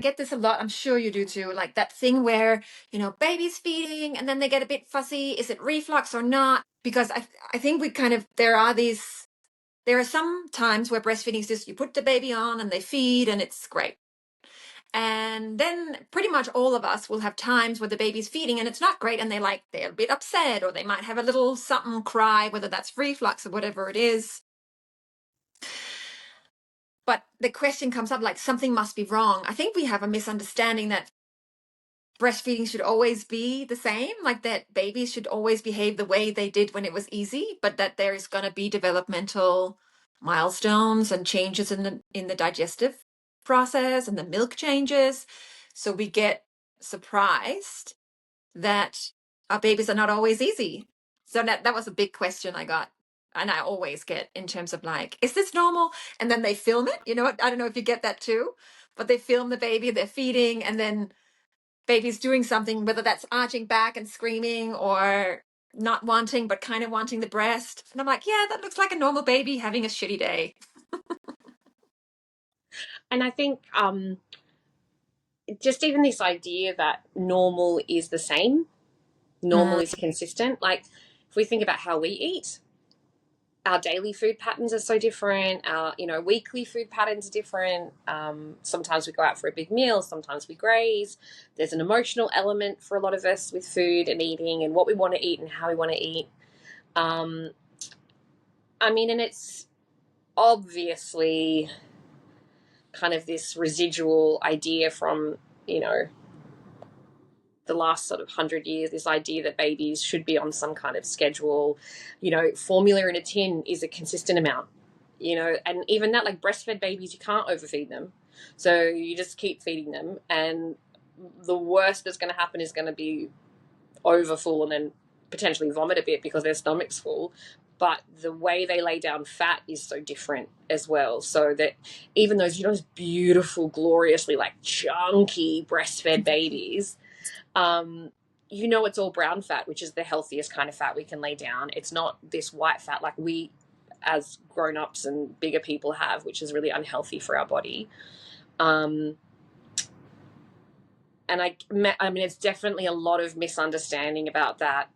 get this a lot. I'm sure you do too. Like that thing where, baby's feeding and then they get a bit fussy. Is it reflux or not? Because I think there are some times where breastfeeding is just you put the baby on and they feed and it's great. And then pretty much all of us will have times where the baby's feeding and it's not great and they're a bit upset, or they might have a little something cry, whether that's reflux or whatever it is. But the question comes up, like, something must be wrong. I think we have a misunderstanding that breastfeeding should always be the same, like that babies should always behave the way they did when it was easy, but that there is going to be developmental milestones and changes in the digestive process, and the milk changes. So we get surprised that our babies are not always easy. So that was a big question I got. And I always get, in terms of like, is this normal? And then they film it. I don't know if you get that too, but they film the baby, they're feeding, and then baby's doing something, whether that's arching back and screaming or not wanting, but kind of wanting the breast. And I'm like, yeah, that looks like a normal baby having a shitty day. And I think just even this idea that normal is the same, normal is consistent. Like if we think about how we eat, our daily food patterns are so different. Our weekly food patterns are different. Sometimes we go out for a big meal, sometimes we graze. There's an emotional element for a lot of us with food and eating, and what we want to eat and how we want to eat. And it's obviously kind of this residual idea from the last sort of 100 years, this idea that babies should be on some kind of schedule. Formula in a tin is a consistent amount, and even that, like breastfed babies, you can't overfeed them. So you just keep feeding them, and the worst that's going to happen is going to be overfull and then potentially vomit a bit because their stomach's full. But the way they lay down fat is so different as well. So that even those, those beautiful, gloriously like chunky breastfed babies, it's all brown fat, which is the healthiest kind of fat we can lay down. It's not this white fat like we as grown-ups and bigger people have, which is really unhealthy for our body. And it's definitely a lot of misunderstanding about that.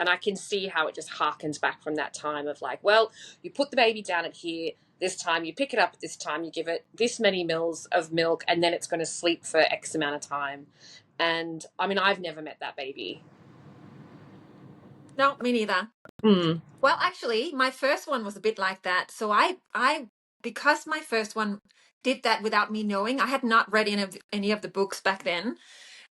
And I can see how it just harkens back from that time of like, well, you put the baby down at here, this time, you pick it up at this time, you give it this many mils of milk, and then it's going to sleep for X amount of time. And I've never met that baby. No, me neither. Well, actually, my first one was a bit like that. So because my first one did that without me knowing, I had not read any of the books back then.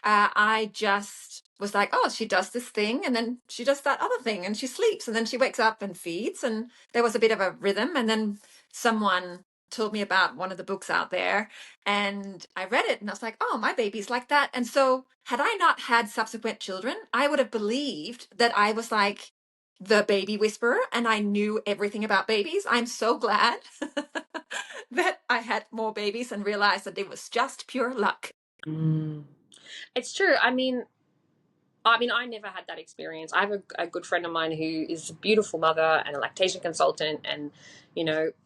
I just was like, oh, she does this thing and then she does that other thing and she sleeps and then she wakes up and feeds, and there was a bit of a rhythm. And then someone told me about one of the books out there and I read it and I was like, oh, my baby's like that. And so had I not had subsequent children, I would have believed that I was like the baby whisperer and I knew everything about babies. I'm so glad that I had more babies and realized that it was just pure luck. It's true. I never had that experience. I have a good friend of mine who is a beautiful mother and a lactation consultant, and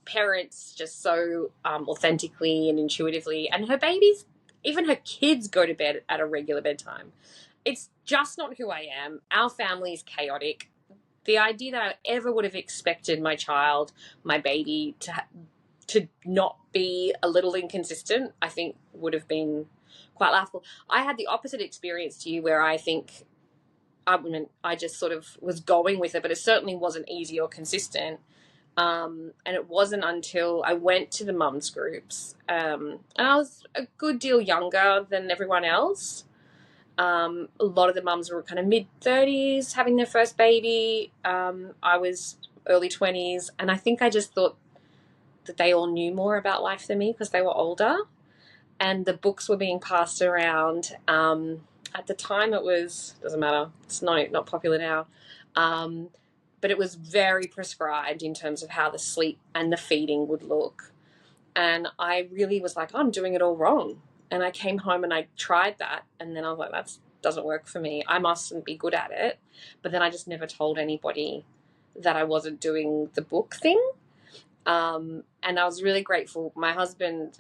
parents just so authentically and intuitively. And her babies, even her kids, go to bed at a regular bedtime. It's just not who I am. Our family is chaotic. The idea that I ever would have expected my child, my baby, to not be a little inconsistent, I think would have been quite laughable. I had the opposite experience to you, where I think I just sort of was going with it, but it certainly wasn't easy or consistent. And it wasn't until I went to the mums groups, and I was a good deal younger than everyone else. A lot of the mums were kind of mid-30s having their first baby. I was early 20s, and I think I just thought that they all knew more about life than me because they were older, and the books were being passed around. At the time, it was, doesn't matter, it's not popular now, but it was very prescribed in terms of how the sleep and the feeding would look. And I really was like, oh, I'm doing it all wrong. And I came home and I tried that, and then I was like, that doesn't work for me. I mustn't be good at it. But then I just never told anybody that I wasn't doing the book thing. And I was really grateful. My husband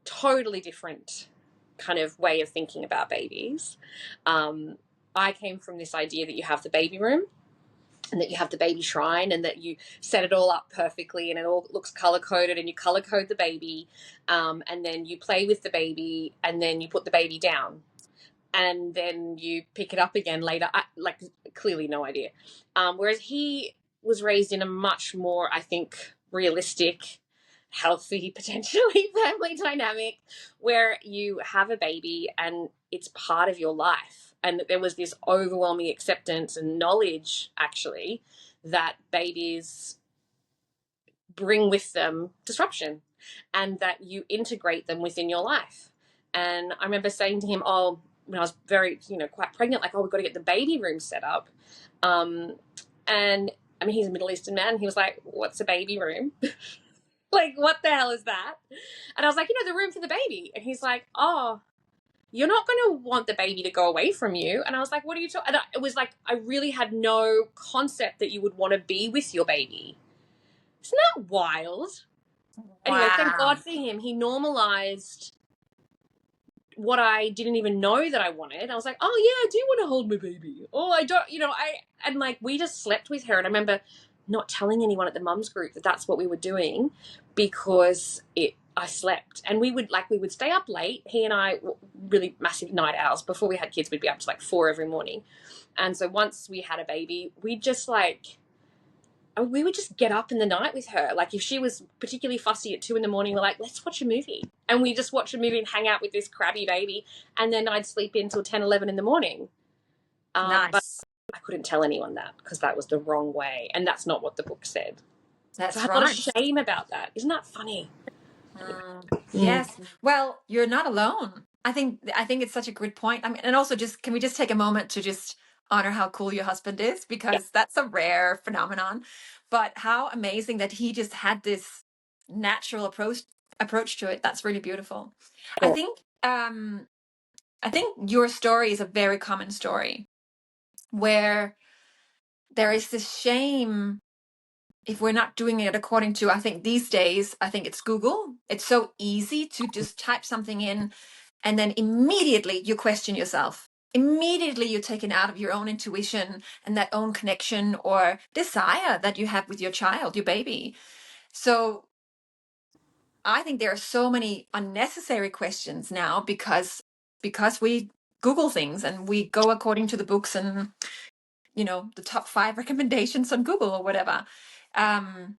totally different kind of way of thinking about babies. I came from this idea that you have the baby room and that you have the baby shrine and that you set it all up perfectly and it all looks color-coded and you color code the baby, and then you play with the baby and then you put the baby down and then you pick it up again later. Like, clearly no idea. Whereas he was raised in a much more, I think, realistic, healthy, potentially family dynamic where you have a baby and it's part of your life. And that there was this overwhelming acceptance and knowledge, actually, that babies bring with them disruption and that you integrate them within your life. And I remember saying to him, oh, when I was very, quite pregnant, like, oh, we've got to get the baby room set up. And I mean, he's a Middle Eastern man. He was like, what's a baby room? Like, what the hell is that? And I was like, the room for the baby. And he's like, oh, you're not going to want the baby to go away from you. And I was like, what are you talking? And it was like, I really had no concept that you would want to be with your baby. Isn't that wild? Wow. Anyway, thank God for him. He normalized what I didn't even know that I wanted. I was like, oh yeah, I do want to hold my baby. Oh, I don't, and like we just slept with her. And I remember not telling anyone at the mums group that that's what we were doing because I slept and we would stay up late. He and I were really massive night owls. Before we had kids, we'd be up to like 4 every morning. And so once we had a baby, we would just get up in the night with her. Like if she was particularly fussy at 2 a.m, we're like, let's watch a movie. And we just watch a movie and hang out with this crabby baby. And then I'd sleep in till 10, 11 in the morning. Nice. But I couldn't tell anyone that because that was the wrong way. And that's not what the book said. That's so I had a lot of shame about that. Isn't that funny? Yes. Well, you're not alone. I think it's such a good point. I mean, and also can we just take a moment to just honor how cool your husband is, because that's a rare phenomenon, but how amazing that he just had this natural approach to it. That's really beautiful. Cool. I think your story is a very common story where there is this shame if we're not doing it according to, I think these days, I think it's Google. It's so easy to just type something in and then immediately you question yourself. Immediately you're taken out of your own intuition and that own connection or desire that you have with your child, your baby. So I think there are so many unnecessary questions now because we Google things and we go according to the books and, the top 5 recommendations on Google or whatever. And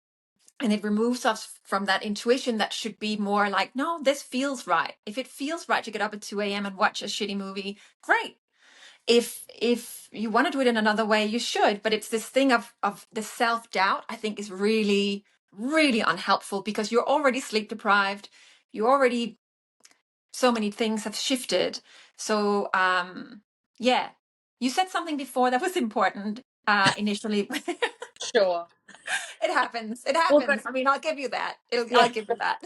it removes us from that intuition that should be more like, no, this feels right. If it feels right to get up at 2 a.m. and watch a shitty movie, great. If you want to do it in another way, you should. But it's this thing of the self-doubt, I think, is really, really unhelpful because you're already sleep deprived. So many things have shifted. So, yeah, you said something before that was important initially. Sure. It happens. I mean, I'll give you that. I'll give you that.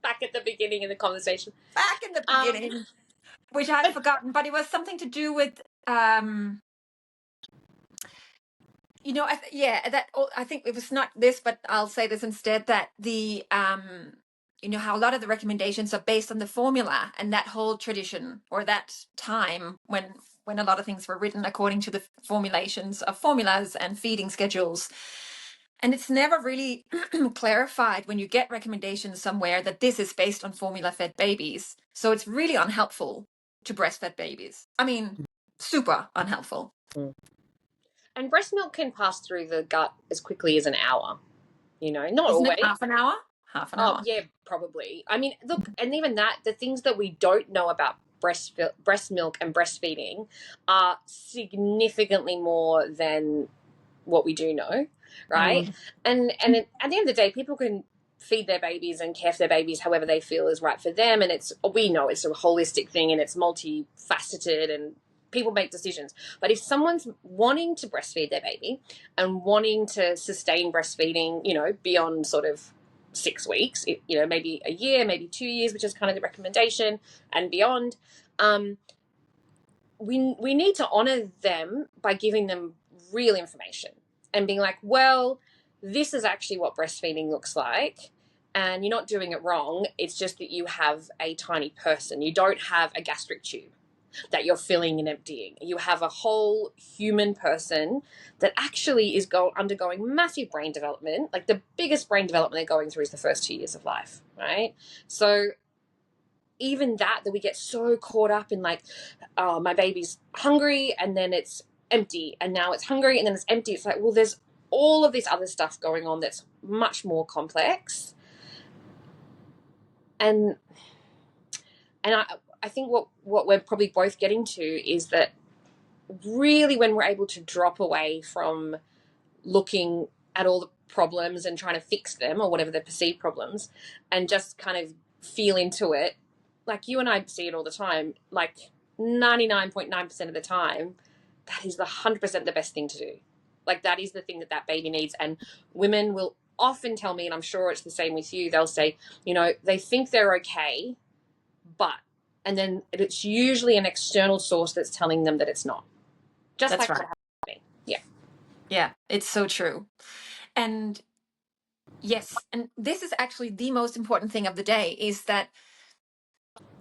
Back at the beginning of the conversation. Back in the beginning, which I'd forgotten, but it was something to do with, I think it was not this, but I'll say this instead, that the, how a lot of the recommendations are based on the formula and that whole tradition or that time when a lot of things were written according to the formulations of formulas and feeding schedules. And it's never really clarified when you get recommendations somewhere that this is based on formula-fed babies. So it's really unhelpful to breastfed babies. I mean, super unhelpful. And breast milk can pass through the gut as quickly as an hour. Not Isn't always. It half an hour? Half an hour. Oh, yeah, probably. I mean, look, and even that, the things that we don't know about breast milk and breastfeeding are significantly more than what we do know, right? And at the end of the day, people can feed their babies and care for their babies however they feel is right for them, and we know it's a holistic thing and it's multifaceted and people make decisions. But if someone's wanting to breastfeed their baby and wanting to sustain breastfeeding, beyond sort of 6 weeks, maybe a year, maybe 2 years, which is kind of the recommendation, and beyond, we need to honor them by giving them real information and being like, well, this is actually what breastfeeding looks like, and you're not doing it wrong. It's just that you have a tiny person. You don't have a gastric tube that you're filling and emptying. You have a whole human person that actually is undergoing massive brain development. Like the biggest brain development they're going through is the first 2 years of life, right? So even that we get so caught up in, like, oh, my baby's hungry and then it's empty, and now it's hungry and then it's empty. It's like, well, there's all of this other stuff going on that's much more complex. And I think what we're probably both getting to is that really when we're able to drop away from looking at all the problems and trying to fix them or whatever the perceived problems, and just kind of feel into it, like you and I see it all the time, like 99.9% of the time, that is the 100% the best thing to do. Like that is the thing that baby needs. And women will often tell me, and I'm sure it's the same with you, they'll say, they think they're okay, and then it's usually an external source that's telling them that it's not. Just That's like right. what happened to me. Yeah. Yeah, it's so true. And yes, and this is actually the most important thing of the day, is that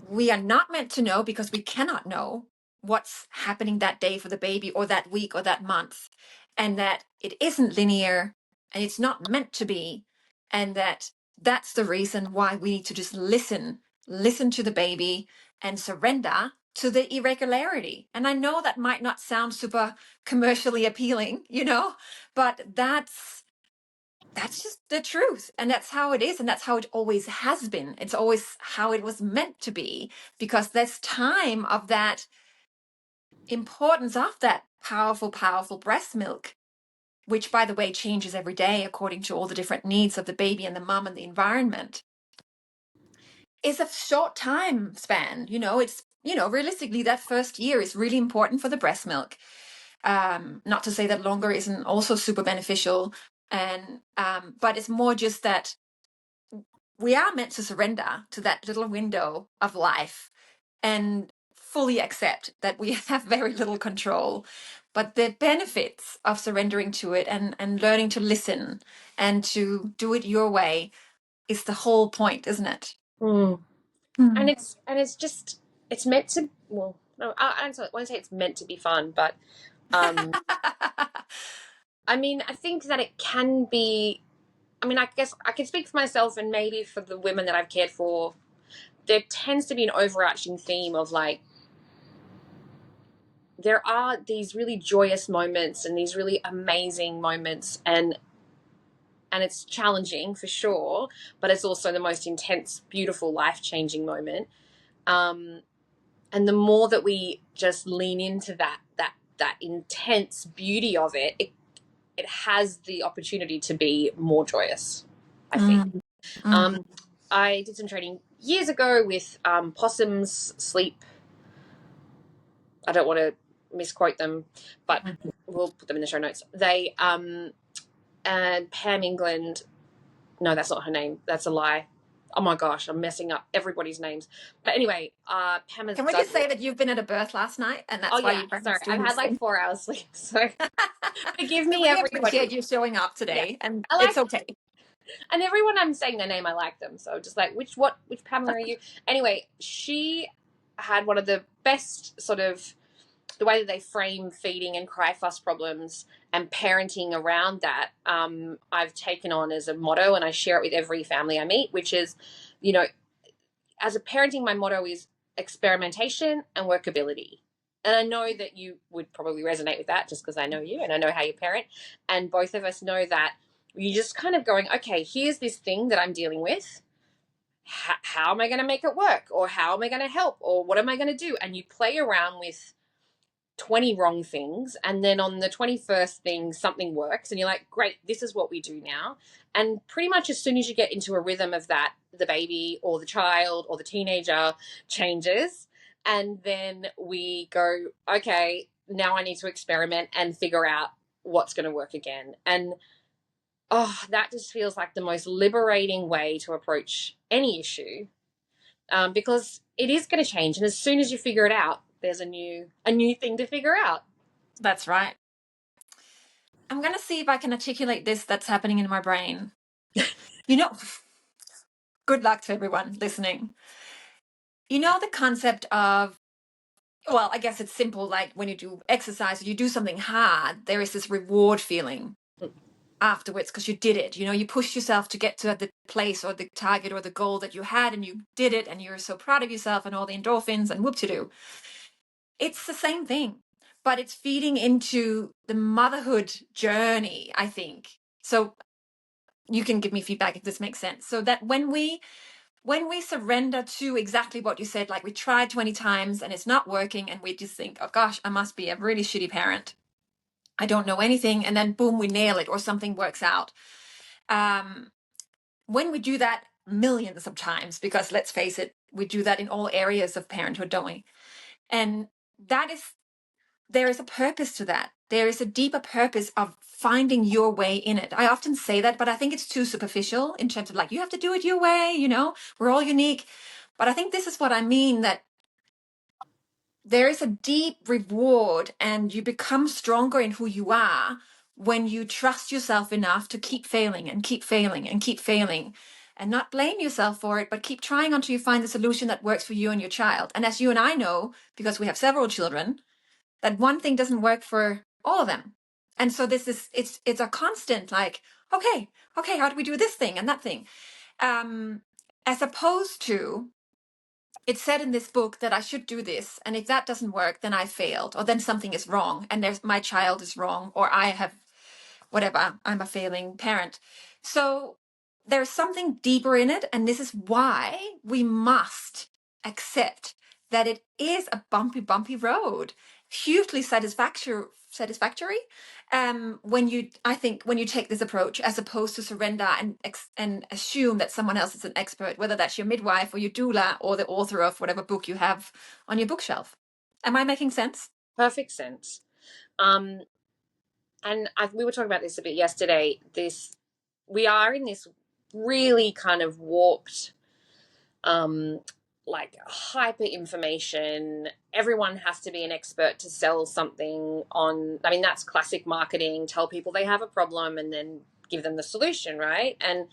we are not meant to know, because we cannot know what's happening that day for the baby or that week or that month, and that it isn't linear and it's not meant to be, and that's the reason why we need to just listen to the baby and surrender to the irregularity. And I know that might not sound super commercially appealing, but that's just the truth, and that's how it is, and that's how it always has been. It's always how it was meant to be, because there's time of that importance of that powerful breast milk, which, by the way, changes every day according to all the different needs of the baby and the mom and the environment, is a short time span. It's realistically, that first year is really important for the breast milk. Not to say that longer isn't also super beneficial, and but it's more just that we are meant to surrender to that little window of life and fully accept that we have very little control. But the benefits of surrendering to it and learning to listen and to do it your way is the whole point, isn't it? Mm. And it's just, it's meant to, well, no, I won't say it's meant to be fun, but I mean, I think that it can be. I mean, I guess I can speak for myself, and maybe for the women that I've cared for, there tends to be an overarching theme of, like, there are these really joyous moments and these really amazing moments, and it's challenging for sure, but it's also the most intense, beautiful, life-changing moment. And the more that we just lean into that intense beauty of it, it has the opportunity to be more joyous, I think. I did some training years ago with Possums Sleep. I don't want to misquote them, but we'll put them in the show notes. They and Pam England. No, that's not her name. That's a lie. Oh my gosh, I'm messing up everybody's names. But anyway, Pam has. Can we just say that you've been at a birth last night, and that's why you're sorry, I've had like 4 hours sleep, so forgive me, we everybody. appreciate you showing up today, and it's okay. And everyone I'm saying their name, I like them. So just like, which Pamela are you? Anyway, she had one of the best sort of, the way that they frame feeding and cry fuss problems and parenting around that, I've taken on as a motto, and I share it with every family I meet, which is, as a parenting, my motto is experimentation and workability. And I know that you would probably resonate with that, just because I know you and I know how you parent. And both of us know that you're just kind of going, okay, here's this thing that I'm dealing with. How am I going to make it work? Or how am I going to help? Or what am I going to do? And you play around with 20 wrong things, and then on the 21st thing something works, and you're like, great, this is what we do now. And pretty much as soon as you get into a rhythm of that, the baby or the child or the teenager changes, and then we go, okay, now I need to experiment and figure out what's going to work again. And that just feels like the most liberating way to approach any issue, because it is going to change, and as soon as you figure it out, there's a new thing to figure out. That's right. I'm going to see if I can articulate this that's happening in my brain. good luck to everyone listening. You know, the concept of, well, I guess it's simple. Like when you do exercise, you do something hard, there is this reward feeling afterwards because you did it. You know, you pushed yourself to get to the place or the target or the goal that you had, and you did it, and you're so proud of yourself and all the endorphins and whoop-to-doo. It's the same thing, but it's feeding into the motherhood journey, I think. So you can give me feedback if this makes sense. So that when we surrender to exactly what you said, like we tried 20 times and it's not working, and we just think, oh gosh, I must be a really shitty parent, I don't know anything, and then boom, we nail it or something works out. When we do that millions of times, because let's face it, we do that in all areas of parenthood, don't we? And that is, there is a purpose to that. There is a deeper purpose of finding your way in it. I often say that, but I think it's too superficial in terms of like, you have to do it your way, you know, we're all unique. But I think this is what I mean, that there is a deep reward and you become stronger in who you are when you trust yourself enough to keep failing and keep failing and keep failing and not blame yourself for it, but keep trying until you find the solution that works for you and your child. And as you and I know, because we have several children, that one thing doesn't work for all of them. And so this is, it's a constant like, okay, how do we do this thing and that thing? As opposed to, it's said in this book that I should do this, and if that doesn't work, then I failed, or then something is wrong, and there's my child is wrong, or I have whatever, I'm a failing parent. So there's something deeper in it, and this is why we must accept that it is a bumpy road, hugely satisfactory. I think when you take this approach, as opposed to surrender and assume that someone else is an expert, whether that's your midwife or your doula or the author of whatever book you have on your bookshelf. Am I making sense? Perfect sense. And we were talking about this a bit yesterday. We are in this really kind of warped, like hyper information. Everyone has to be an expert to sell something on. I mean, that's classic marketing. Tell people they have a problem and then give them the solution, right? And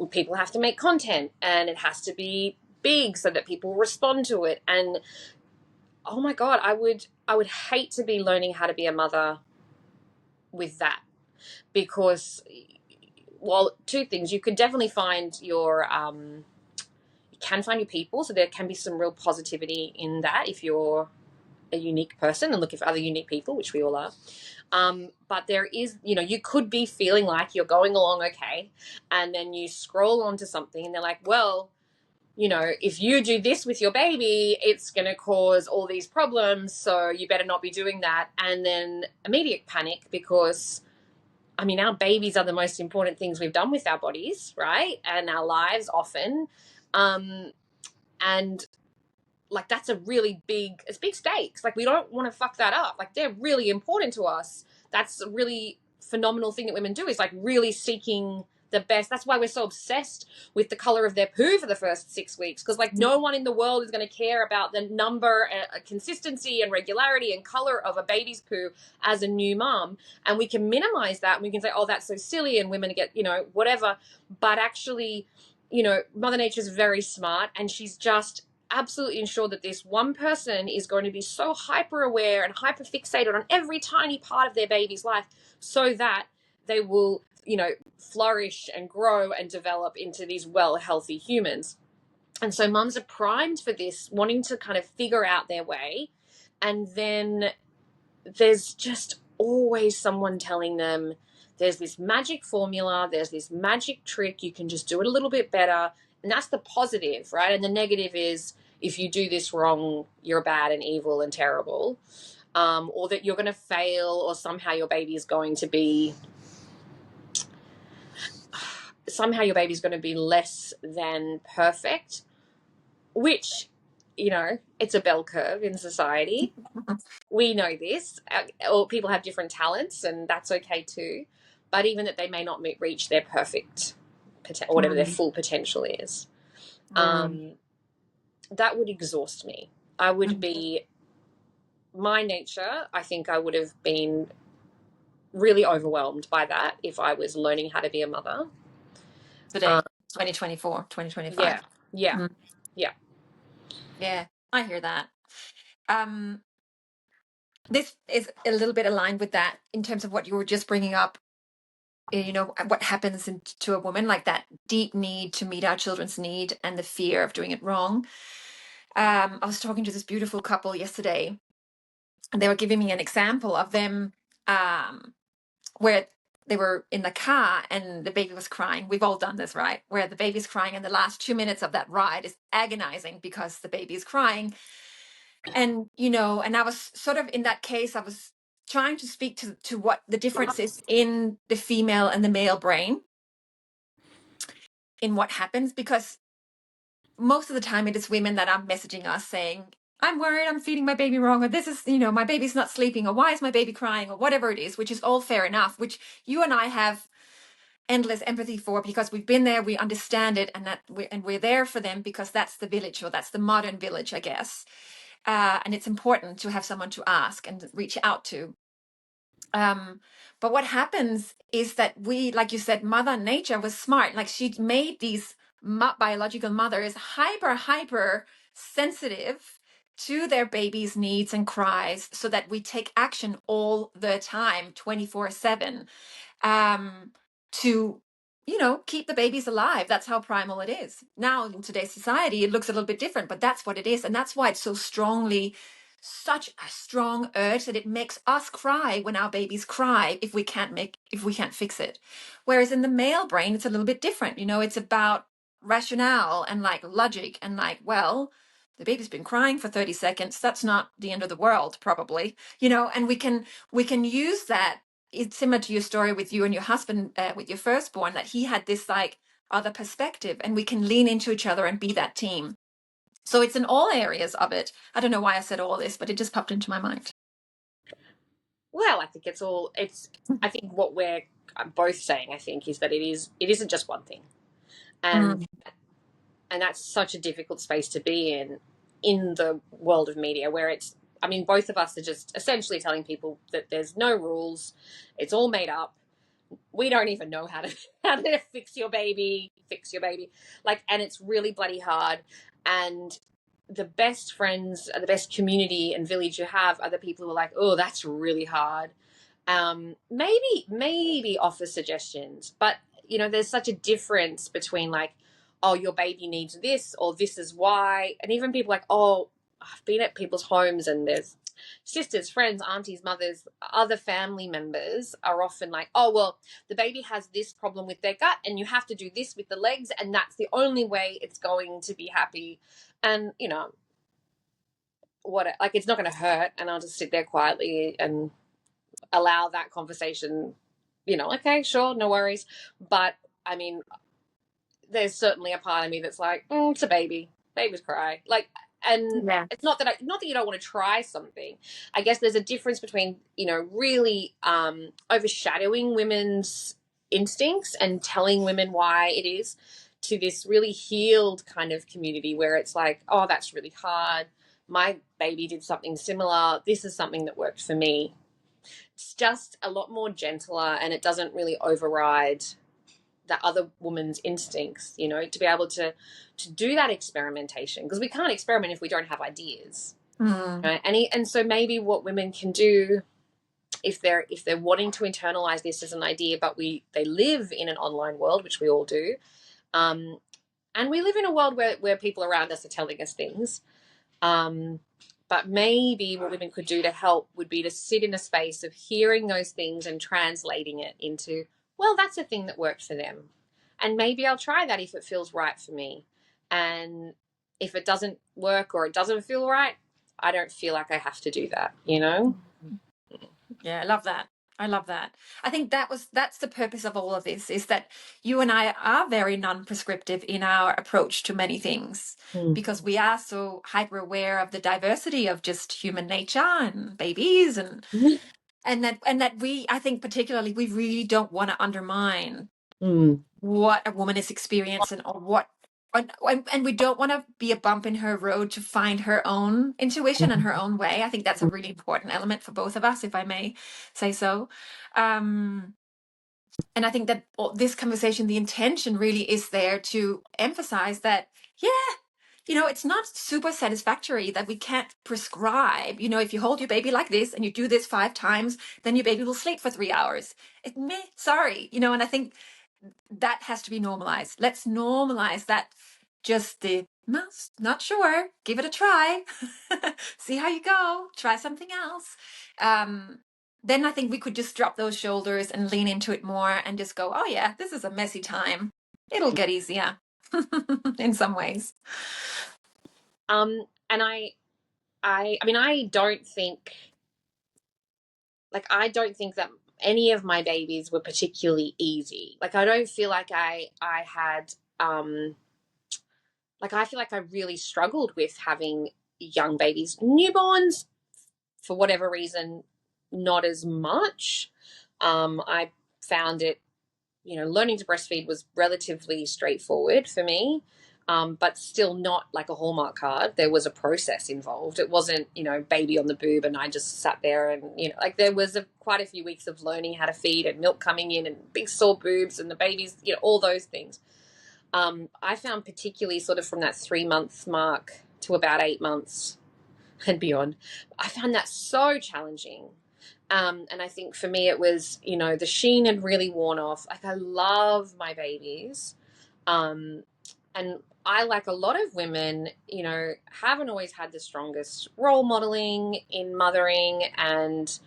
people have to make content, and it has to be big so that people respond to it. And oh my God, I would hate to be learning how to be a mother with that, because, well, two things. You could definitely find your you can find your people, so there can be some real positivity in that if you're a unique person and looking for other unique people, which we all are. But there is, you could be feeling like you're going along okay, and then you scroll onto something and they're like, well, if you do this with your baby, it's going to cause all these problems, so you better not be doing that. And then immediate panic, because I mean, our babies are the most important things we've done with our bodies, right? And our lives often. And like, that's it's big stakes. Like, we don't want to fuck that up. Like, they're really important to us. That's a really phenomenal thing that women do, is like really seeking the best. That's why we're so obsessed with the color of their poo for the first 6 weeks, because like no one in the world is going to care about the number, consistency and regularity and color of a baby's poo as a new mom. And we can minimize that, and we can say, oh, that's so silly, and women get, whatever. But actually, Mother Nature is very smart, and she's just absolutely ensured that this one person is going to be so hyper aware and hyper fixated on every tiny part of their baby's life, so that they will, flourish and grow and develop into these well, healthy humans. And so mums are primed for this, wanting to kind of figure out their way. And then there's just always someone telling them there's this magic formula, there's this magic trick, you can just do it a little bit better. And that's the positive, right? And the negative is, if you do this wrong, you're bad and evil and terrible, or that you're going to fail, or somehow your baby is going to be less than perfect, which, it's a bell curve in society. We know this, or people have different talents, and that's okay too. But even that they may not reach their perfect, or whatever their full potential is, that would exhaust me. I would be, my nature, I think I would have been really overwhelmed by that if I was learning how to be a mother Today. 2024, 2025. Yeah, yeah, Mm. yeah. Yeah, I hear that. Um, this is a little bit aligned with that in terms of what you were just bringing up. What happens to a woman, like that deep need to meet our children's need and the fear of doing it wrong. I was talking to this beautiful couple yesterday, and they were giving me an example of them where they were in the car and the baby was crying. We've all done this, right? Where the baby's crying and the last 2 minutes of that ride is agonizing because the baby is crying. And, and I was sort of, in that case, I was trying to speak to what the difference is in the female and the male brain in what happens, because most of the time it is women that are messaging us saying, I'm worried I'm feeding my baby wrong, or this is, my baby's not sleeping, or why is my baby crying, or whatever it is, which is all fair enough, which you and I have endless empathy for, because we've been there, we understand it, and we're there for them, because that's the village, or that's the modern village, I guess. And it's important to have someone to ask and reach out to. But what happens is that we, like you said, Mother Nature was smart. Like, she made these biological mothers hyper sensitive to their baby's needs and cries, so that we take action all the time, 24/7, to keep the babies alive. That's how primal it is. Now in today's society it looks a little bit different, but that's what it is. And that's why it's such a strong urge that it makes us cry when our babies cry, if we can't fix it. Whereas in the male brain it's a little bit different. It's about rationale and like logic, and like, well, the baby's been crying for 30 seconds, that's not the end of the world, probably. And we can use that. It's similar to your story with you and your husband, with your firstborn, that he had this like other perspective, and we can lean into each other and be that team. So it's in all areas of it. I don't know why I said all this, but it just popped into my mind. Well, I think I think what we're both saying, I think, is that it isn't just one thing. And Mm. that's such a difficult space to be in the world of media, where both of us are just essentially telling people that there's no rules, it's all made up, we don't even know how to fix your baby, and it's really bloody hard. And the best friends and the best community and village you have are the people who are like, oh, that's really hard. Maybe offer suggestions, but there's such a difference between like, oh, your baby needs this, or this is why. And even people like, oh, I've been at people's homes and there's sisters, friends, aunties, mothers, other family members are often like, oh, well, the baby has this problem with their gut and you have to do this with the legs, and that's the only way it's going to be happy. And it's not going to hurt, and I'll just sit there quietly and allow that conversation, okay, sure, no worries. But I mean, there's certainly a part of me that's like, it's a baby, babies cry, like. And Yeah. it's not that you don't want to try something. I guess there's a difference between really overshadowing women's instincts and telling women why it is, to this really healed kind of community where it's like, oh, that's really hard, my baby did something similar, this is something that worked for me. It's just a lot more gentler, and it doesn't really override that other woman's instincts, to be able to do that experimentation, because we can't experiment if we don't have ideas. Mm. Right? And so maybe what women can do, if they're wanting to internalize this as an idea, but they live in an online world, which we all do, and we live in a world where people around us are telling us things, but maybe what women could do to help would be to sit in a space of hearing those things and translating it into, well, that's a thing that worked for them, and maybe I'll try that if it feels right for me. And if it doesn't work or it doesn't feel right, I don't feel like I have to do that. Yeah, I love that. I love that. I think that's the purpose of all of this, is that you and I are very non-prescriptive in our approach to many things, because we are so hyper aware of the diversity of just human nature and babies, and that we, I think particularly, we really don't want to undermine what a woman is experiencing, or what, and we don't want to be a bump in her road to find her own intuition and her own way. I think that's a really important element for both of us, if I may say so. And I think that this conversation, the intention really is there to emphasize that, yeah, it's not super satisfactory that we can't prescribe, if you hold your baby like this and you do this 5 times, then your baby will sleep for 3 hours. Sorry, and I think that has to be normalized. Let's normalize that. Just the most, not sure, give it a try, see how you go, try something else. Then I think we could just drop those shoulders and lean into it more and just go, oh yeah, this is a messy time. It'll get easier in some ways. And I mean, I don't think that any of my babies were particularly easy. Like, I don't feel like I had, like, I feel like I really struggled with having young babies. Newborns, for whatever reason, not as much. I found it, learning to breastfeed was relatively straightforward for me. But still not like a Hallmark card. There was a process involved. It wasn't, baby on the boob and I just sat there and, like there was quite a few weeks of learning how to feed and milk coming in and big sore boobs and the babies, all those things. I found particularly sort of from that 3-month mark to about 8 months and beyond, I found that so challenging. And I think for me it was, the sheen had really worn off. Like, I love my babies. And I, like a lot of women, haven't always had the strongest role modeling in mothering, and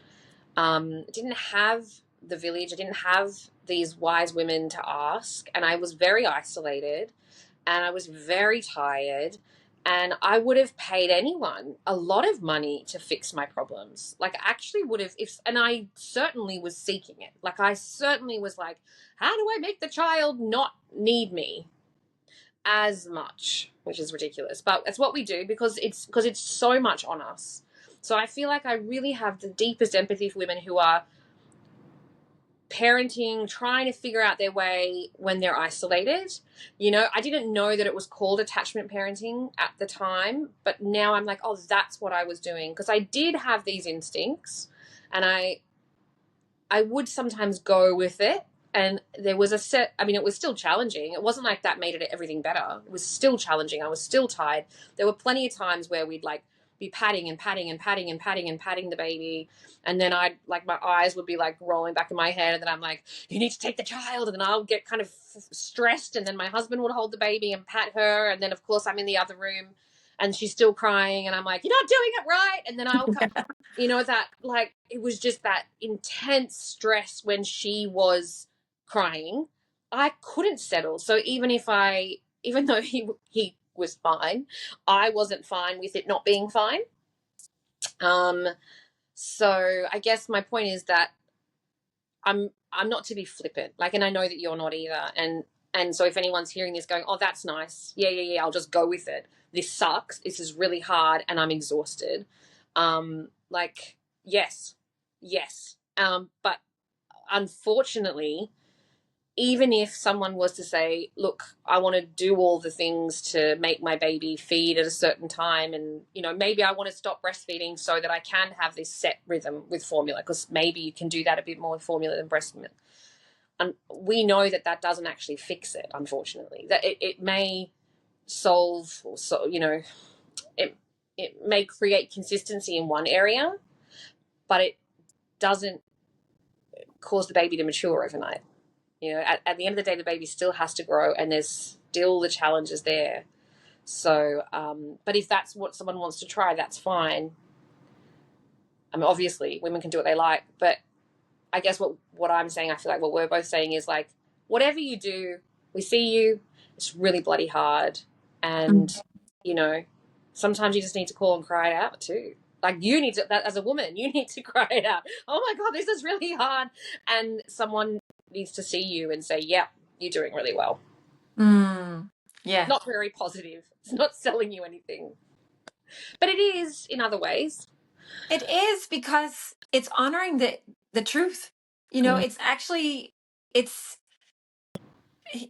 didn't have the village. I didn't have these wise women to ask, and I was very isolated, and I was very tired. And I would have paid anyone a lot of money to fix my problems. Like, I actually would have, and I certainly was seeking it. Like, I certainly was like, how do I make the child not need me as much, which is ridiculous, but it's what we do because it's so much on us. So I feel like I really have the deepest empathy for women who are parenting, trying to figure out their way when they're isolated. I didn't know that it was called attachment parenting at the time, but now I'm like, oh, that's what I was doing, because I did have these instincts, and I would sometimes go with it. And there was it was still challenging. It wasn't like that made it everything better. It was still challenging. I was still tired. There were plenty of times where we'd like be patting and patting and patting and patting and patting the baby. And then I'd like, my eyes would be like rolling back in my head. And then I'm like, you need to take the child. And then I'll get kind of stressed. And then my husband would hold the baby and pat her. And then of course I'm in the other room and she's still crying. And I'm like, you're not doing it right. And then I'll come, that, like, it was just that intense stress when she was crying. I couldn't settle. So even though he was fine, I wasn't fine with it not being fine. So I guess my point is that I'm not to be flippant. Like, and I know that you're not either. And so if anyone's hearing this going, oh, that's nice. Yeah, I'll just go with it. This sucks. This is really hard and I'm exhausted. Like, yes. But unfortunately, even if someone was to say, look, I want to do all the things to make my baby feed at a certain time, and maybe I want to stop breastfeeding so that I can have this set rhythm with formula, because maybe you can do that a bit more with formula than breast milk. And we know that doesn't actually fix it, unfortunately. That it may solve, it may create consistency in one area, but it doesn't cause the baby to mature overnight. At the end of the day, the baby still has to grow, and there's still the challenges there. So, but if that's what someone wants to try, that's fine. I mean, obviously, women can do what they like, but I guess what I'm saying, I feel like what we're both saying is, like, whatever you do, we see you. It's really bloody hard, and sometimes you just need to call and cry it out too. Like, you need to, that as a woman, you need to cry it out. Oh my God, this is really hard, and someone needs to see you and say, yeah, you're doing really well. Yeah. Not very positive. It's not selling you anything. But it is in other ways. It is, because it's honoring the truth. It's actually,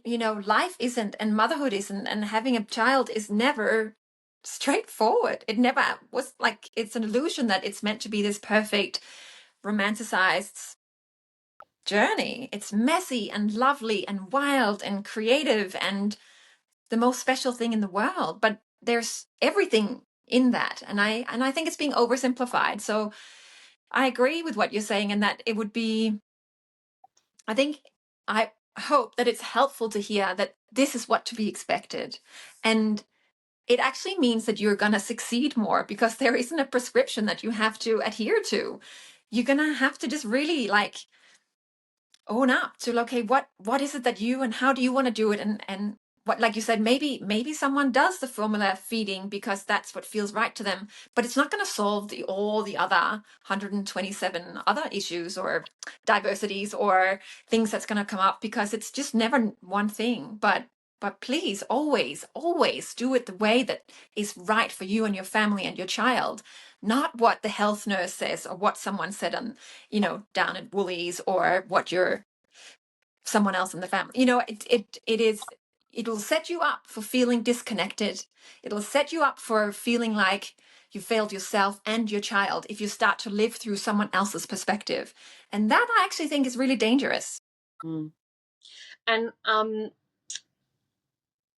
life isn't, and motherhood isn't, and having a child is never straightforward. It never was. Like, it's an illusion that it's meant to be this perfect, romanticized journey. It's messy and lovely and wild and creative and the most special thing in the world, but there's everything in that. And I think it's being oversimplified. So I agree with what you're saying, and that it would be, I hope that it's helpful to hear that this is what to be expected. And it actually means that you're going to succeed more, because there isn't a prescription that you have to adhere to. You're going to have to just really like own up to, okay, what is it that you, and how do you want to do it? And what, like you said, maybe someone does the formula feeding because that's what feels right to them, but it's not going to solve all the other 127 other issues or diversities or things that's going to come up, because it's just never one thing. But please always do it the way that is right for you and your family and your child, not what the health nurse says or what someone said on, down at Woolies, or what your someone else in the family. It'll set you up for feeling disconnected. It'll set you up for feeling like you failed yourself and your child if you start to live through someone else's perspective. And that I actually think is really dangerous. Mm. And I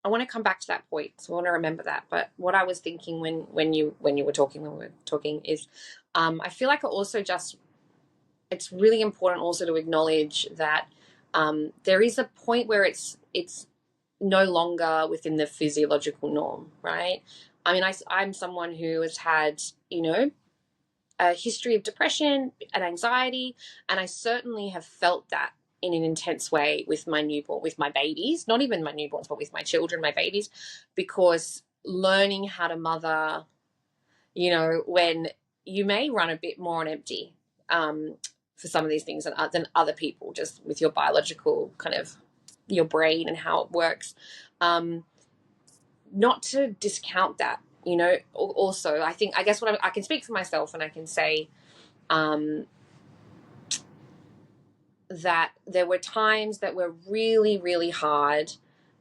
want to come back to that point, so I want to remember that. But what I was thinking when we were talking is, I feel like it's really important also to acknowledge that there is a point where it's no longer within the physiological norm, right? I mean, I'm someone who has had, a history of depression and anxiety, and I certainly have felt that in an intense way with my newborn, with my babies, not even my newborns, but with my children, my babies, because learning how to mother, when you may run a bit more on empty for some of these things than other people, just with your biological kind of your brain and how it works. Not to discount that, also, I guess what I can speak for myself, and I can say that there were times that were really, really hard,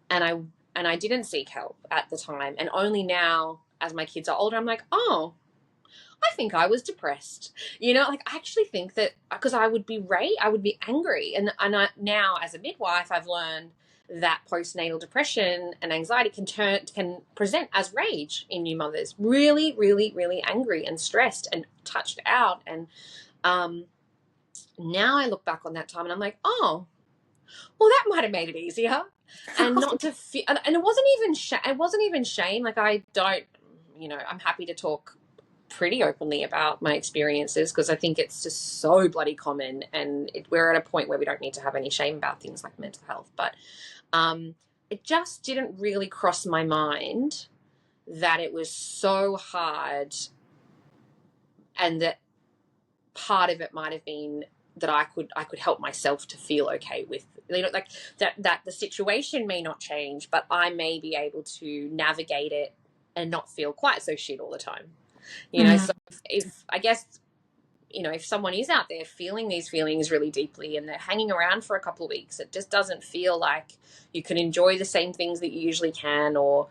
and I didn't seek help at the time, and only now as my kids are older, I'm like, oh, I think I was depressed. I actually think that, because I would be angry, and now as a midwife, I've learned that postnatal depression and anxiety can present as rage in new mothers, really, really, really angry and stressed and touched out. And now I look back on that time and I'm like, oh, well, that might have made it easier, and not to feel. And it wasn't even shame. Like, I don't, I'm happy to talk pretty openly about my experiences, because I think it's just so bloody common, and we're at a point where we don't need to have any shame about things like mental health. But it just didn't really cross my mind that it was so hard, and that part of it might have been that I could help myself to feel okay with, like that the situation may not change, but I may be able to navigate it and not feel quite so shit all the time. So if I guess, if someone is out there feeling these feelings really deeply and they're hanging around for a couple of weeks, it just doesn't feel like you can enjoy the same things that you usually can, or,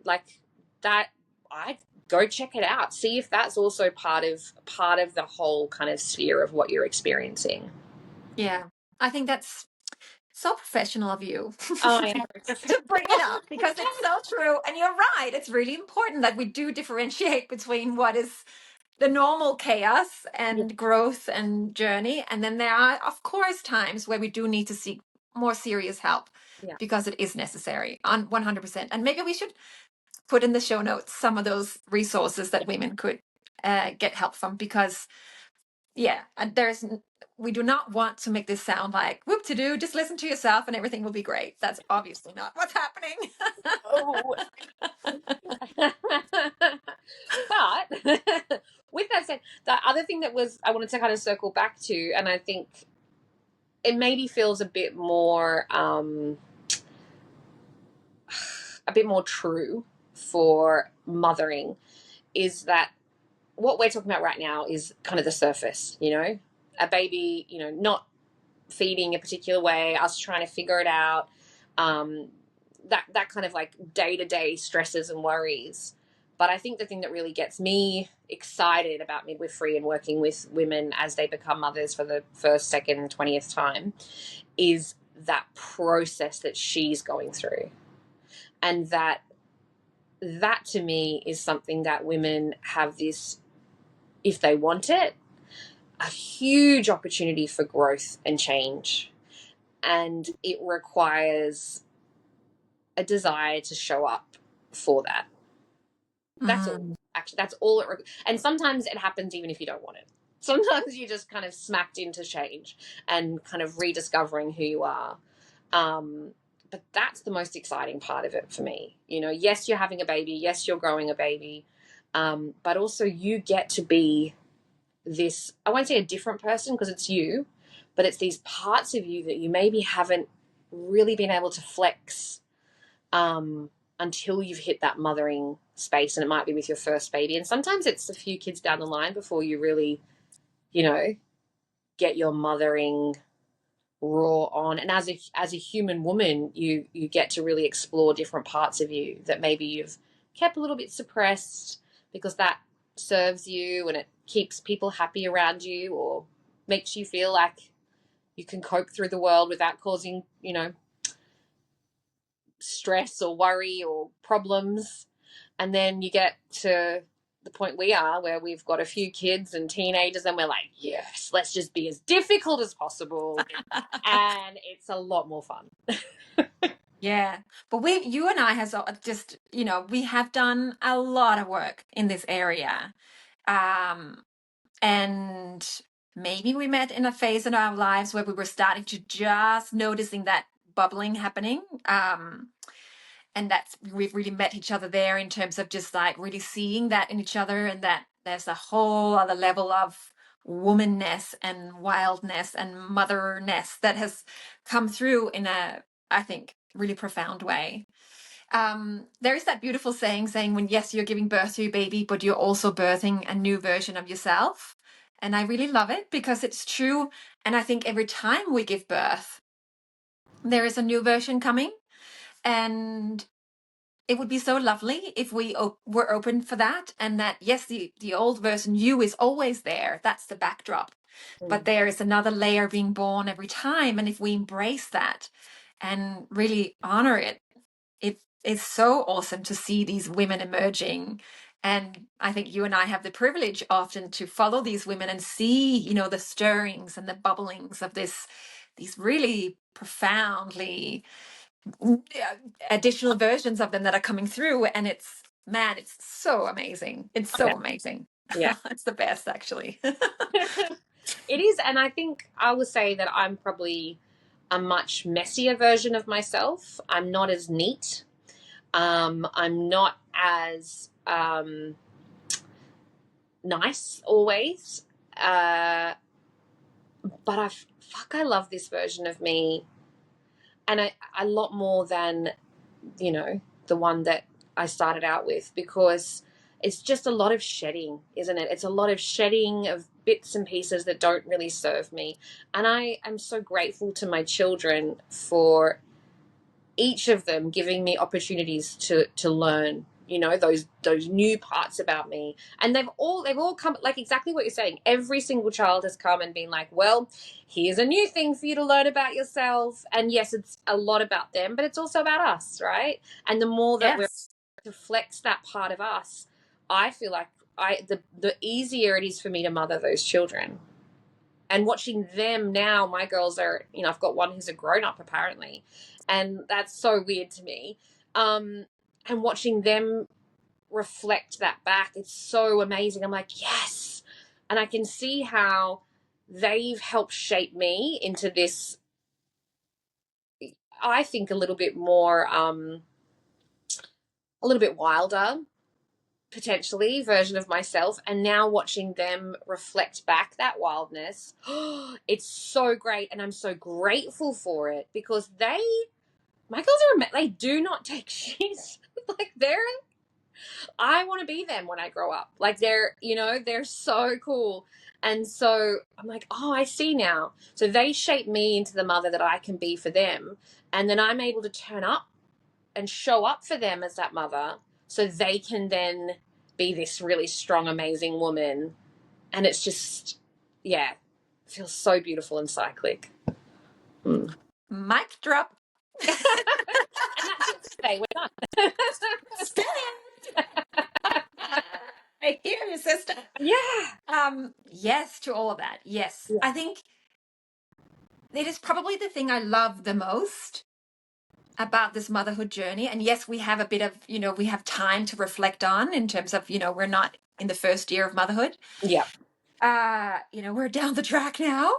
like that, I'd go check it out. See if that's also part of the whole kind of sphere of what you're experiencing. Yeah, I think that's so professional of you Oh, I am. to bring it up, because it's so true. And you're right. It's really important that we do differentiate between what is the normal chaos and growth and journey. And then there are, of course, times where we do need to seek more serious help, because it is necessary on 100%. And maybe we should put in the show notes some of those resources that women could get help from, because we do not want to make this sound like whoop-to-do, just listen to yourself and everything will be great. That's obviously not what's happening. Oh. But with that said, the other thing I wanted to kind of circle back to, and I think it maybe feels a bit more true for mothering, is that what we're talking about right now is kind of the surface, a baby, not feeding a particular way, us trying to figure it out, that kind of like day-to-day stresses and worries. But I think the thing that really gets me excited about midwifery and working with women as they become mothers for the first, second, 20th time is that process that she's going through. And that to me is something that women have this, if they want it, a huge opportunity for growth and change. And it requires a desire to show up for that. That's all. Actually, that's all it. And sometimes it happens even if you don't want it. Sometimes you're just kind of smacked into change and kind of rediscovering who you are. But that's the most exciting part of it for me. You know, yes, you're having a baby. Yes, you're growing a baby. But also you get to be this, I won't say a different person because it's you, but it's these parts of you that you maybe haven't really been able to flex until you've hit that mothering space, and it might be with your first baby. And sometimes it's a few kids down the line before you really, you know, get your mothering raw on. And as a human woman, you get to really explore different parts of you that maybe you've kept a little bit suppressed because that serves you and it keeps people happy around you or makes you feel like you can cope through the world without causing, you know, stress or worry or problems. And then you get to the point we are where we've got a few kids and teenagers and we're like, yes, let's just be as difficult as possible. And it's a lot more fun. Yeah. But you and I has just, you know, we have done a lot of work in this area. And maybe we met in a phase in our lives where we were starting to just noticing that bubbling happening. And we've really met each other there in terms of just like really seeing that in each other, and that there's a whole other level of womanness and wildness and motherness that has come through in a, I think, really profound way. There is that beautiful saying when, yes, you're giving birth to your baby, but you're also birthing a new version of yourself. And I really love it because it's true. And I think every time we give birth, there is a new version coming. And it would be so lovely if we were open for that, and that, yes, the old version you is always there. That's the backdrop. But there is another layer being born every time. And if we embrace that and really honor it, it is so awesome to see these women emerging. And I think you and I have the privilege often to follow these women and see, you know, the stirrings and the bubblings of these really profoundly additional versions of them that are coming through. And it's so amazing. It's so amazing. Yeah. It's the best, actually. It is. And I think I would say that I'm probably a much messier version of myself. I'm not as neat. I'm not as nice always. But I love this version of me. And a lot more than, you know, the one that I started out with, because it's just a lot of shedding, isn't it? It's a lot of shedding of bits and pieces that don't really serve me. And I am so grateful to my children for each of them giving me opportunities to learn, you know, those new parts about me. And they've all come, like exactly what you're saying. Every single child has come and been like, well, here's a new thing for you to learn about yourself. And yes, it's a lot about them, but it's also about us, right? And the more that we're to flex that part of us, I feel like the easier it is for me to mother those children. And watching them now, my girls are, you know, I've got one who's a grown-up apparently, and that's so weird to me. And watching them reflect that back, it's so amazing. I'm like, yes. And I can see how they've helped shape me into this, I think, a little bit more, a little bit wilder, potentially, version of myself. And now watching them reflect back that wildness, it's so great. And I'm so grateful for it, because my girls they do not take shit. Like I want to be them when I grow up. Like they're so cool. And so I'm like, oh, I see now. So they shape me into the mother that I can be for them. And then I'm able to turn up and show up for them as that mother, so they can then be this really strong, amazing woman. And it's just, yeah, feels so beautiful and cyclic. Mic drop. And that's it for today. We're done. Spin it. I hear you, sister. Yeah. Yes to all of that. Yes. Yeah. I think it is probably the thing I love the most about this motherhood journey. And yes, we have a bit of, we have time to reflect on in terms of, we're not in the first year of motherhood. Yeah. We're down the track now.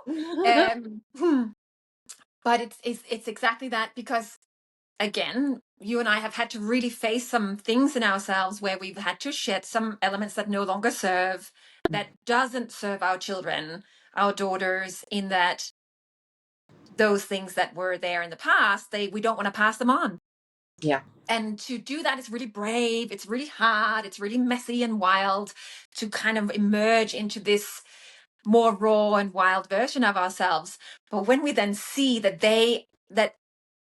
But it's exactly that, because again, you and I have had to really face some things in ourselves where we've had to shed some elements that no longer serve, that doesn't serve our children, our daughters, in that those things that were there in the past, we don't want to pass them on. Yeah. And to do that is really brave. It's really hard. It's really messy and wild to kind of emerge into this more raw and wild version of ourselves. But when we then see that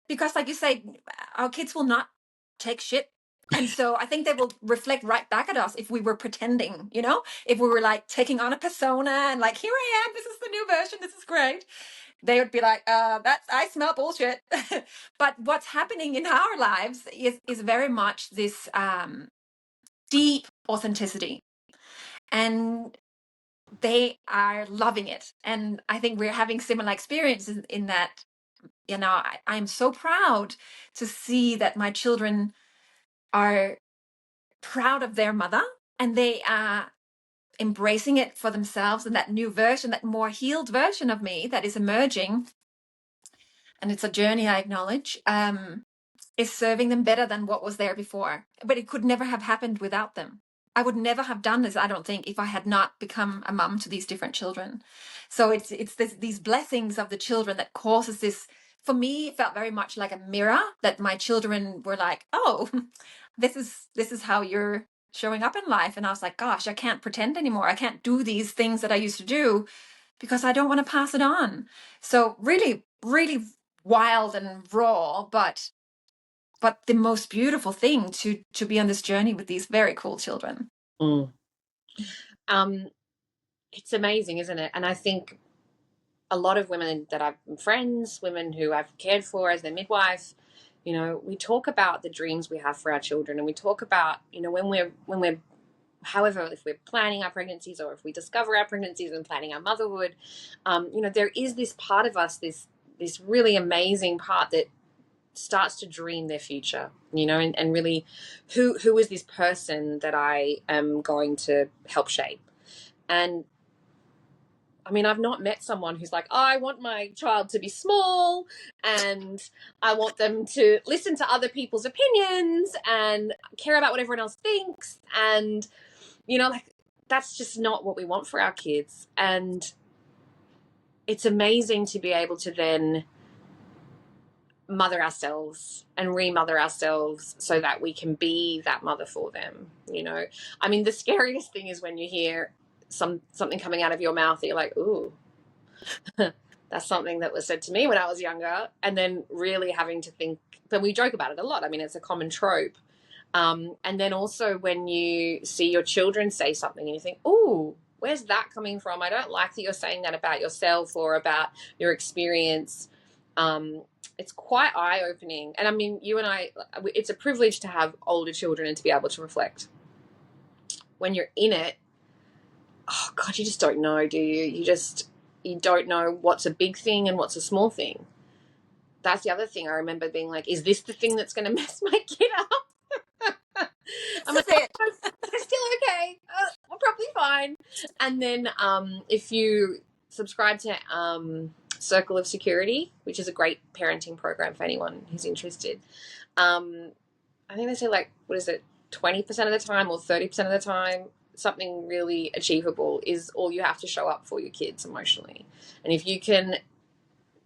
because like you say, our kids will not take shit. And so I think they will reflect right back at us if we were pretending, if we were like taking on a persona and like, here I am, this is the new version, this is great. They would be like, I smell bullshit. But what's happening in our lives is very much this deep authenticity. And they are loving it. And I think we're having similar experiences in that, I'm so proud to see that my children are proud of their mother, and they are embracing it for themselves, and that new version, that more healed version of me that is emerging. And it's a journey, I acknowledge, is serving them better than what was there before. But it could never have happened without them. I would never have done this, I don't think, if I had not become a mum to these different children. So it's these blessings of the children that causes this. For me, it felt very much like a mirror, that my children were like, oh, this is how you're showing up in life. And I was like, gosh, I can't pretend anymore. I can't do these things that I used to do because I don't want to pass it on. So really, really wild and raw, but the most beautiful thing to be on this journey with these very cool children. It's amazing, isn't it? And I think a lot of women that I've friends, women who I've cared for as their midwife, we talk about the dreams we have for our children, and we talk about, when we're however, if we're planning our pregnancies or if we discover our pregnancies and planning our motherhood, there is this part of us, this really amazing part that starts to dream their future, and really who is this person that I am going to help shape. And I mean, I've not met someone who's like, oh, I want my child to be small and I want them to listen to other people's opinions and care about what everyone else thinks. And, that's just not what we want for our kids. And it's amazing to be able to then mother ourselves and remother ourselves so that we can be that mother for them. I mean, the scariest thing is when you hear something coming out of your mouth that you're like, ooh, that's something that was said to me when I was younger. And then really having to think, but we joke about it a lot. I mean, it's a common trope. And then also when you see your children say something and you think, ooh, where's that coming from? I don't like that you're saying that about yourself or about your experience. It's quite eye-opening. And I mean, you and I, it's a privilege to have older children and to be able to reflect. When you're in it, oh God, you just don't know, do you? You don't know what's a big thing and what's a small thing. That's the other thing. I remember being like, is this the thing that's going to mess my kid up? I'm like, oh, they're still okay. We're probably fine. And then if you subscribe to Circle of Security, which is a great parenting program for anyone who's interested, I think they say, like, what is it, 20% of the time or 30% of the time, something really achievable is all you have to show up for your kids emotionally. And if you can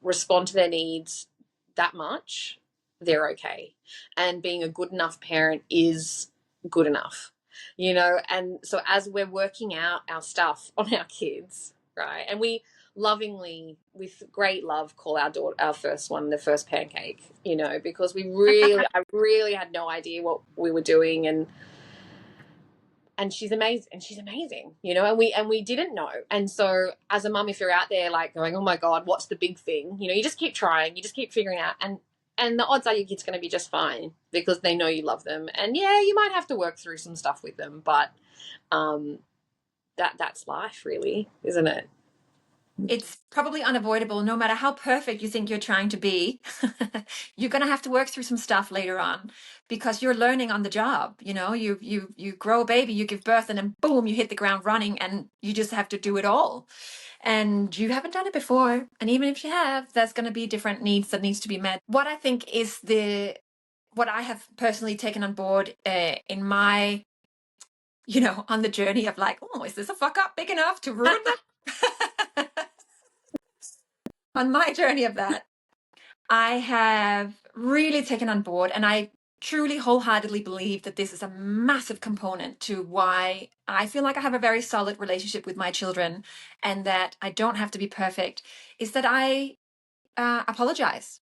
respond to their needs that much, they're okay. And being a good enough parent is good enough, and so as we're working out our stuff on our kids, right, and we lovingly, with great love, call our daughter, our first one, the first pancake, because I really had no idea what we were doing, and and she's amazing, you know, and we didn't know. And so as a mum, if you're out there like going, oh my God, what's the big thing? You know, you just keep trying, you just keep figuring out, and the odds are your kid's going to be just fine because they know you love them. And yeah, you might have to work through some stuff with them, but that's life, really, isn't it? It's probably unavoidable. No matter how perfect you think you're trying to be, you're going to have to work through some stuff later on, because you're learning on the job. You know, you grow a baby, you give birth, and then boom, you hit the ground running, and you just have to do it all. And you haven't done it before, and even if you have, there's going to be different needs that needs to be met. What I think is what I have personally taken on board in my, on the journey of like, oh, is this a fuck up big enough to ruin them? On my journey of that, I have really taken on board, and I truly wholeheartedly believe that this is a massive component to why I feel like I have a very solid relationship with my children, and that I don't have to be perfect, is that I apologize.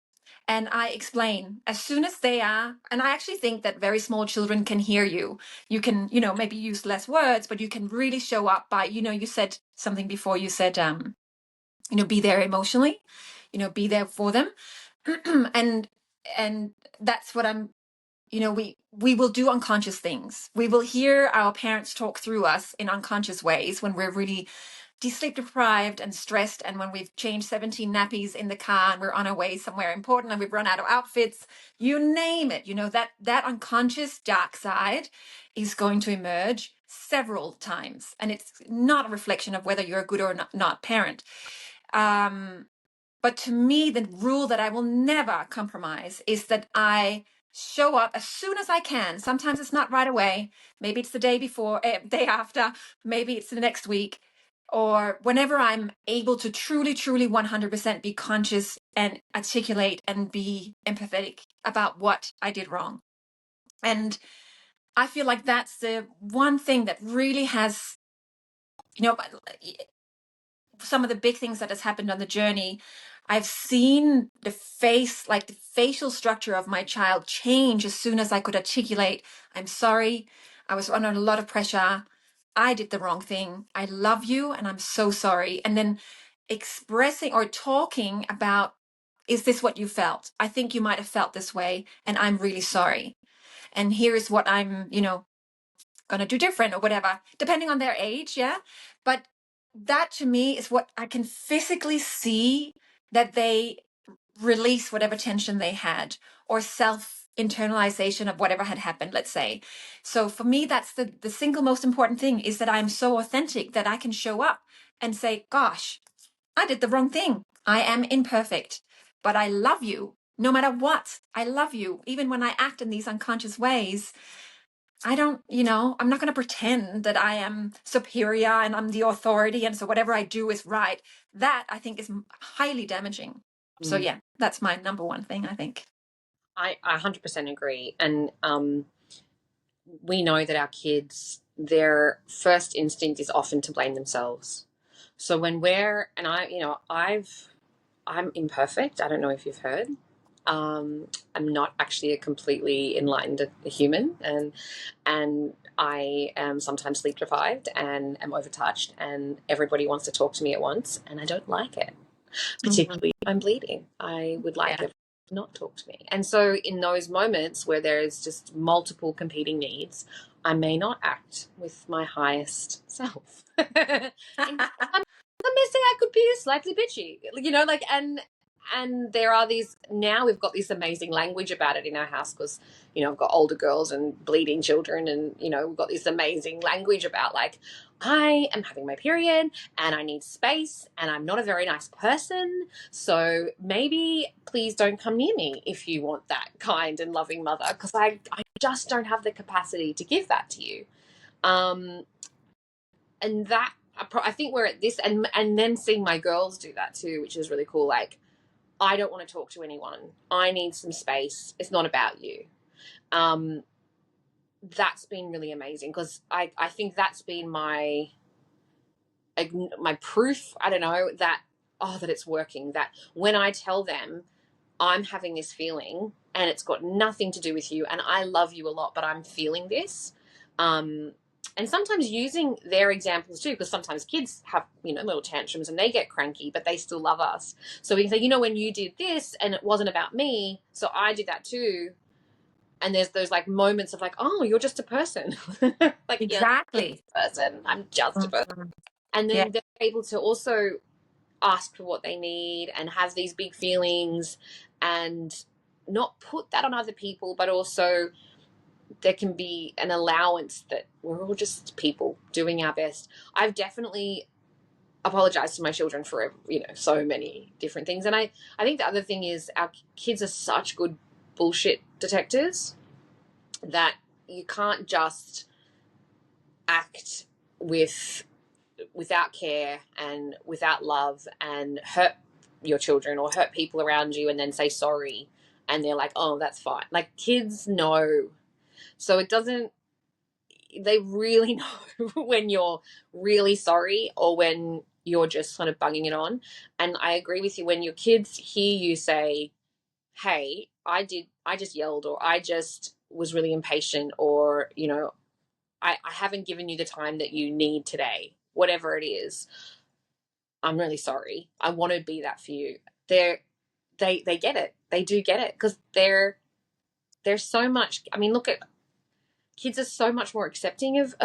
And I explain as soon as they are, and I actually think that very small children can hear you. You can, maybe use less words, but you can really show up by, you said something before, you said, be there emotionally, be there for them. and that's what I'm, we will do unconscious things. We will hear our parents talk through us in unconscious ways when we're really sleep deprived and stressed, and when we've changed 17 nappies in the car and we're on our way somewhere important and we've run out of outfits, you name it, that unconscious dark side is going to emerge several times, and it's not a reflection of whether you're a good or not parent. But to me, the rule that I will never compromise is that I show up as soon as I can. Sometimes it's not right away. Maybe it's the day before, day after. Maybe it's the next week, or whenever I'm able to truly, truly 100% be conscious and articulate and be empathetic about what I did wrong. And I feel like that's the one thing that really has, some of the big things that has happened on the journey. I've seen the facial structure of my child change as soon as I could articulate, I'm sorry, I was under a lot of pressure, I did the wrong thing, I love you, and I'm so sorry. And then expressing or talking about, is this what you felt? I think you might have felt this way, and I'm really sorry. And here's what I'm, going to do different, or whatever, depending on their age. Yeah. But that to me is what I can physically see, that they release whatever tension they had, or self internalization of whatever had happened, let's say. So for me, that's the single most important thing, is that I'm so authentic that I can show up and say, gosh, I did the wrong thing. I am imperfect, but I love you no matter what. I love you. Even when I act in these unconscious ways, I don't, I'm not going to pretend that I am superior and I'm the authority, and so whatever I do is right. That, I think, is highly damaging. So yeah, that's my number one thing, I think. I 100% agree. And we know that our kids, their first instinct is often to blame themselves. So when I'm imperfect. I don't know if you've heard. I'm not actually a completely enlightened human, and I am sometimes sleep deprived and am overtouched, and everybody wants to talk to me at once, and I don't like it. Particularly if I'm bleeding, I would like everyone to not talk to me. And so in those moments where there's just multiple competing needs, I may not act with my highest self. I'm missing, I could be slightly bitchy, and there are these, now we've got this amazing language about it in our house, because I've got older girls and bleeding children, and we've got this amazing language about, like, I am having my period and I need space and I'm not a very nice person, so maybe please don't come near me if you want that kind and loving mother, because I just don't have the capacity to give that to you. And that, I think we're at this, and then seeing my girls do that too, which is really cool. Like, I don't want to talk to anyone. I need some space. It's not about you. That's been really amazing, because I think that's been my proof, I don't know, that it's working. That when I tell them I'm having this feeling and it's got nothing to do with you and I love you a lot, but I'm feeling this, And sometimes using their examples too, because sometimes kids have, little tantrums and they get cranky, but they still love us. So we can say, when you did this and it wasn't about me, so I did that too. And there's those like moments of like, oh, you're just a person. Like, yeah, Exactly. person. I'm just a person. Mhm. And Yeah. then they're able to also ask for what they need and have these big feelings and not put that on other people, but also there can be an allowance that we're all just people doing our best. I've definitely apologized to my children for, so many different things. And I think the other thing is our kids are such good bullshit detectors that you can't just act without care and without love and hurt your children or hurt people around you and then say sorry and they're like, oh, that's fine. Like, kids know. So it doesn't, they really know when you're really sorry or when you're just kind of bunging it on. And I agree with you, when your kids hear you say, hey, I just yelled, or I just was really impatient, or, I haven't given you the time that you need today, whatever it is. I'm really sorry. I want to be that for you. They get it. They do get it, because they're so much. I mean, look at kids are so much more accepting of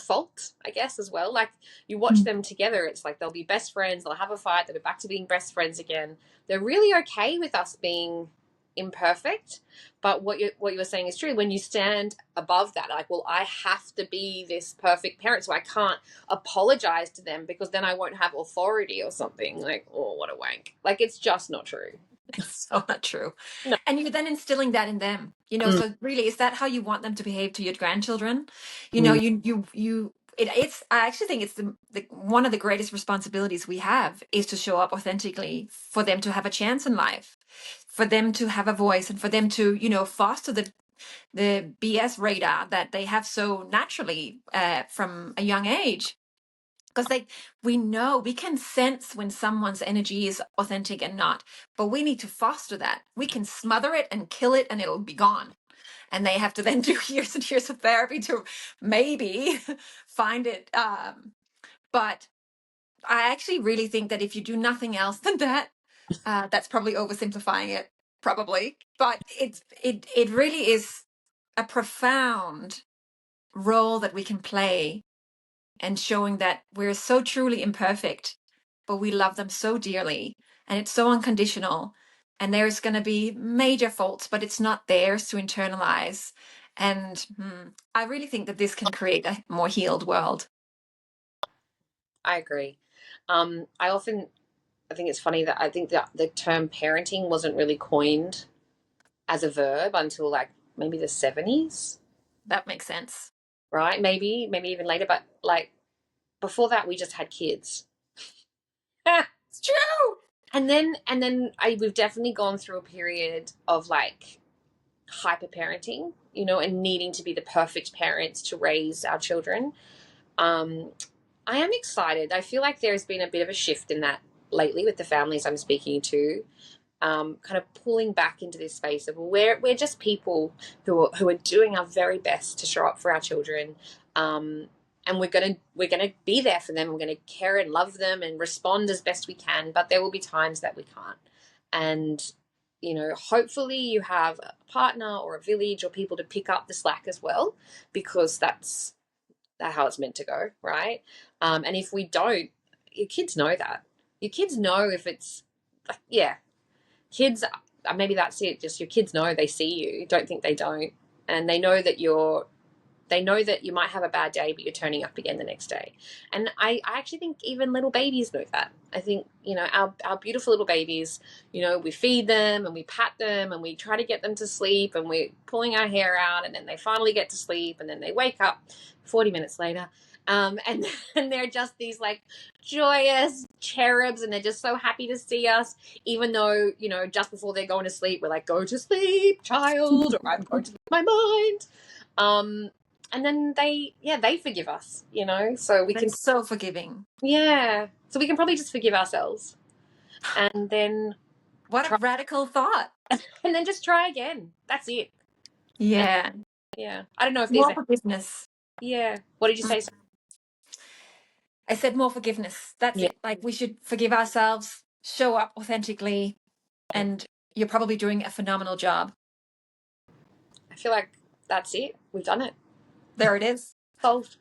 fault, I guess, as well. Like, you watch them together, it's like they'll be best friends, they'll have a fight, they'll be back to being best friends again. They're really okay with us being imperfect. But what you were saying is true. When you stand above that, like, well, I have to be this perfect parent, so I can't apologize to them because then I won't have authority or something. Like, oh, what a wank. Like, it's just not true. It's so not true. No. And you're then instilling that in them, Mm. so really, is that how you want them to behave to your grandchildren? Mm. I actually think it's one of the greatest responsibilities we have is to show up authentically for them to have a chance in life, for them to have a voice, and for them to, foster the BS radar that they have so naturally from a young age. Because we can sense when someone's energy is authentic and not, but we need to foster that. We can smother it and kill it and it'll be gone. And they have to then do years and years of therapy to maybe find it. But I actually really think that if you do nothing else than that, that's probably oversimplifying it, probably. But it really is a profound role that we can play, and showing that we're so truly imperfect, but we love them so dearly, and it's so unconditional. And there's going to be major faults, but it's not theirs to internalize. And I really think that this can create a more healed world. I agree. I think it's funny that I think that the term parenting wasn't really coined as a verb until like maybe the 70s, That makes sense. right? Maybe even later, but like before that we just had kids. It's true. And then we've definitely gone through a period of like hyper parenting, and needing to be the perfect parents to raise our children. Um, I am excited. I feel like there's been a bit of a shift in that lately with the families I'm speaking to. Kind of pulling back into this space of we're just people who are doing our very best to show up for our children, and we're gonna be there for them. We're gonna care and love them and respond as best we can. But there will be times that we can't, and hopefully you have a partner or a village or people to pick up the slack as well, because that's how it's meant to go, right? And if we don't, your kids know that. Your kids know if it's yeah, kids, maybe that's it, just your kids know, they see you, don't think they don't, and they know that you might have a bad day but you're turning up again the next day. And I actually think even little babies know that. I think our beautiful little babies, we feed them and we pat them and we try to get them to sleep and we're pulling our hair out, and then they finally get to sleep, and then they wake up 40 minutes later, and and they're just these like joyous cherubs, and they're just so happy to see us, even though just before they're going to sleep we're like, go to sleep, child, or I'm going to lose my mind. And then they forgive us, so we can, It's so forgiving. so we can probably just forgive ourselves, and then What a radical thought. and then just try again. That's it. And Yeah. yeah, I don't know if there's More forgiveness. Yeah. What did you say? I said more forgiveness. That's Yeah. it. Like, we should forgive ourselves, show up authentically, and you're probably doing a phenomenal job. I feel like that's it. We've done it. There it is. Solved.